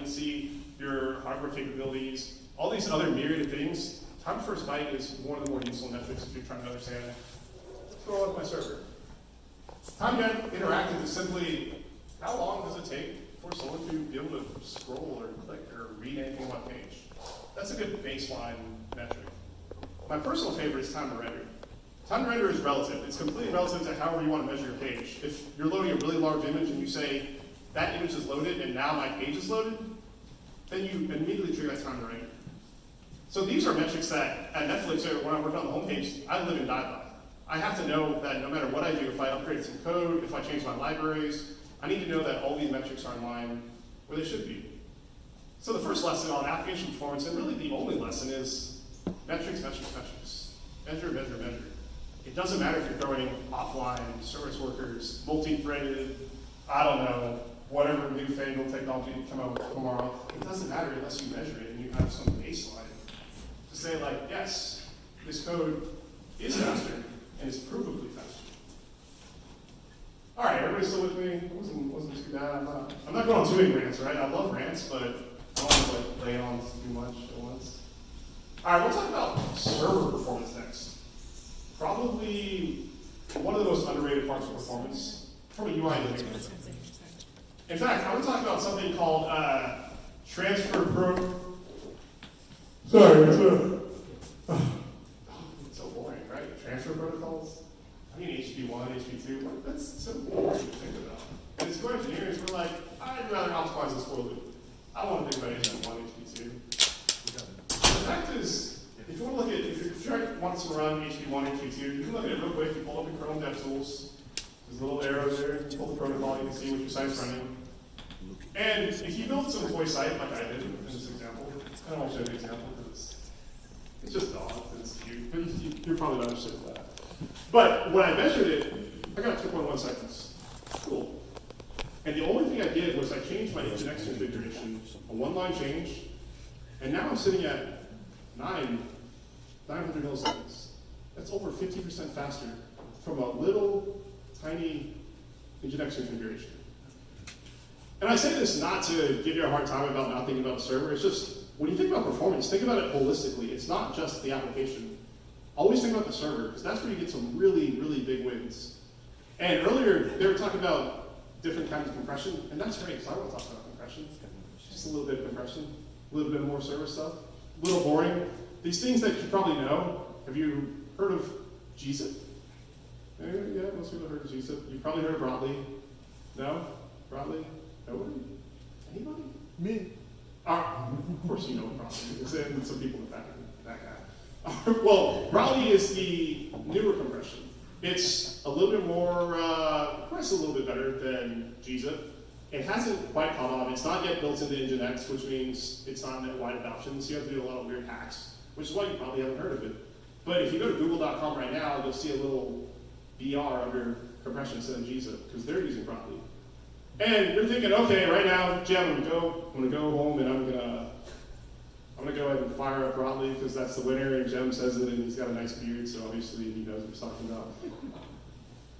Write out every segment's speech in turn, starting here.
latency, your hardware capabilities, all these other myriad of things. Time to first byte is one of the more useful metrics if you're trying to understand what's going on with my server. Time to interactive is simply how long does it take for someone to be able to scroll or click or read anything on a page. That's a good baseline metric. My personal favorite is time to render. Time to render is relative. It's completely relative to however you want to measure your page. If you're loading a really large image and you say, that image is loaded and now my page is loaded, then you immediately trigger that time to render. So these are metrics that at Netflix, or when I work on the homepage, I live and die by. I have to know that no matter what I do, if I upgrade some code, if I change my libraries, I need to know that all these metrics are in line where they should be. So the first lesson on application performance, and really the only lesson, is metrics, metrics, metrics. Measure, measure, measure. It doesn't matter if you're throwing offline, service workers, multi-threaded, I don't know, whatever newfangled technology you come out with tomorrow. It doesn't matter unless you measure it and you have some baseline to say, like, yes, this code is faster and it's provably faster. All right, everybody still with me? It wasn't too bad. I'm not going on too many rants, right? I love rants, but I don't want to like lay on too much at once. All right, we'll talk about server performance next. Probably one of the most underrated parts of performance from a UI standpoint. In fact, I want to talk about something called transfer Sorry, it's so boring, right? Transfer protocols. I mean, HTTP1, HTTP2, that's so boring to think about. And as core engineers, we're like, I'd rather optimize this for loop. I don't want to think about HTTP1, HTTP2. The fact is, if you want to look at, if you want to run HTTP1, HTTP2, you can look at it real quick. You pull up in Chrome DevTools. There's a little arrow there. You pull the protocol, you can see what your site's running. And if you build some toy site, like I did in this example, I don't want to show you the example because it's just dogs and it's cute, but you're probably not interested in that. But when I measured it, I got 2.1 seconds. Cool. And the only thing I did was I changed my Nginx configuration, a one-line change, and now I'm sitting at 900 milliseconds. That's over 50% faster from a little tiny Nginx configuration. And I say this not to give you a hard time about not thinking about the server. It's just, when you think about performance, think about it holistically. It's not just the application. Always think about the server, because that's where you get some really, really big wins. And earlier, they were talking about different kinds of compression, and that's great, because I want to talk about compression. Just a little bit of compression, a little bit more server stuff, a little boring. These things that you probably know, have you heard of gzip? Yeah, most people have heard of gzip. You've probably heard of Broadly. No? Broadly? Nobody? Anybody? Me. Of course you know what Broadly is, and some people in the back, that guy. Well, Broadly is the newer compression. It's a little bit more, priced a little bit better than gzip. It hasn't quite caught on. It's not yet built into Nginx, which means it's not net wide adoption, so you have to do a lot of weird hacks, which is why you probably haven't heard of it. But if you go to google.com right now, you'll see a little BR under compression instead of gzip, because they're using Broadly. And you're thinking, okay, right now, Jim, I'm gonna go home and I'm gonna go ahead and fire up Broadly because that's the winner, and Jem says it, and he's got a nice beard, so obviously he knows what he's talking about.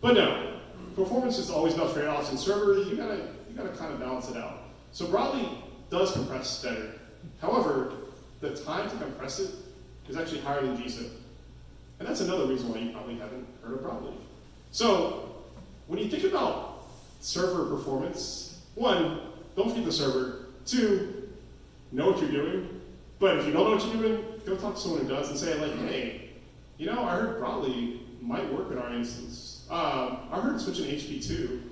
But no, performance is always about trade-offs. In server, you gotta kind of balance it out. So Broadly does compress better. However, the time to compress it is actually higher than gzip. And that's another reason why you probably haven't heard of Broadly. So when you think about server performance, one, don't forget the server. Two, know what you're doing. But if you don't know what you're doing, go talk to someone who does and say, like, hey, you know, I heard Broadly might work in our instance. I heard switching to HP2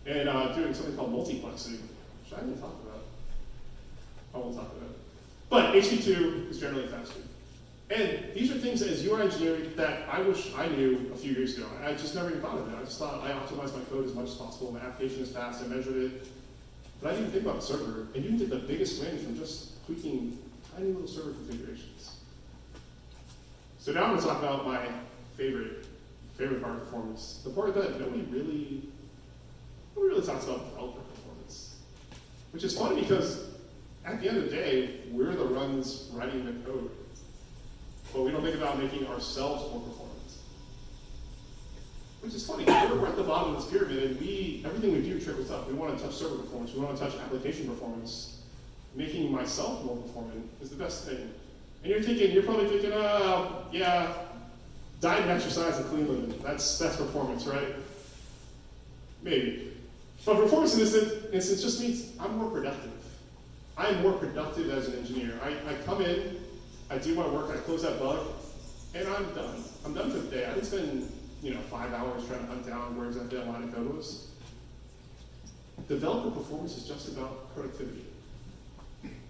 and doing something called multiplexing, which I didn't talk about. I won't talk about it. But HP2 is generally faster. And these are things as UI engineer that I wish I knew a few years ago. I just never even thought of it. I just thought I optimized my code as much as possible. My application is fast. I measured it. But I didn't think about the server. And you can get the biggest win from just tweaking tiny little server configurations. So now I'm going to talk about my favorite part of performance. The part that nobody really talks about developer performance. Which is funny because at the end of the day, we're the ones writing the code. But we don't think about making ourselves more performant. Which is funny, we're at the bottom of this pyramid, and everything we do trickles up. We want to touch server performance, we want to touch application performance. making myself more performant is the best thing. And you're probably thinking, yeah, diet and exercise and clean living, that's performance, right? Maybe. But performance in this instance just means I'm more productive. I am more productive as an engineer. I come in, I do my work, I close that bug, and I'm done. I'm done for the day. I didn't spend 5 hours trying to hunt down where exactly that line of code was. Developer performance is just about productivity.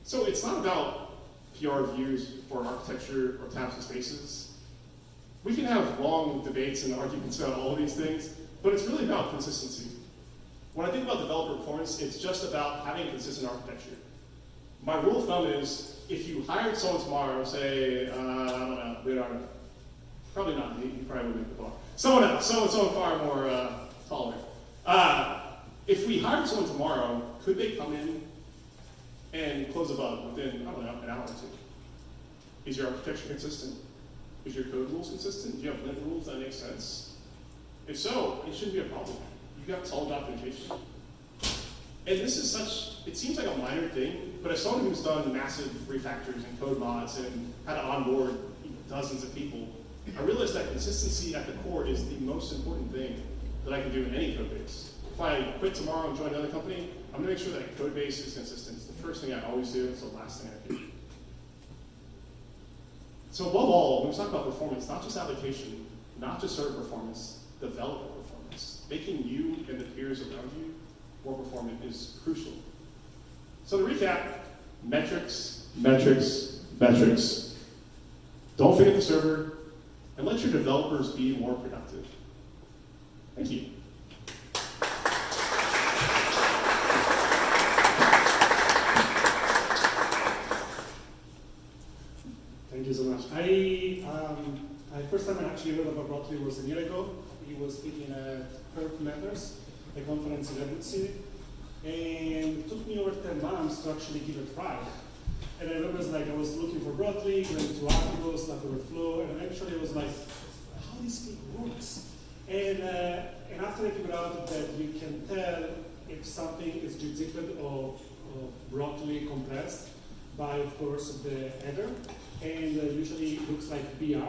So it's not about PR views or architecture or tabs and spaces. We can have long debates and arguments about all of these things, but it's really about consistency. When I think about developer performance, it's just about having a consistent architecture. My rule of thumb is, if you hired someone tomorrow, say, I don't know, Leonardo, probably not, he probably wouldn't make the bar. Someone else, someone far more taller. If we hired someone tomorrow, could they come in and close a bug within, I don't know, an hour or two? Is your architecture consistent? Is your code rules consistent? Do you have limit rules that make sense? If so, it shouldn't be a problem. You've got solid documentation. And this is it seems like a minor thing, but as someone who's done massive refactors and code mods and had to onboard dozens of people, I realized that consistency at the core is the most important thing that I can do in any code base. If I quit tomorrow and join another company, I'm gonna make sure that code base is consistent. It's the first thing I always do, it's the last thing I do. So above all, when we talk about performance, not just application, not just server performance, developer performance. Making you and the peers around you more performant is crucial. So to recap, metrics, metrics, metrics. Don't forget the server, and let your developers be more productive. Thank you. Thank you so much. First time I actually heard about Broadly was a year ago. He was speaking at Performant, a conference in Redwood City, and it took me over 10 months to actually give it a try. And I remember I was looking for Broadly, went to articles, Stack Overflow, and eventually I was like, how this thing works? And after I figured out that you can tell if something is gziped or broadly compressed by, of course, the header, and usually it looks like BR.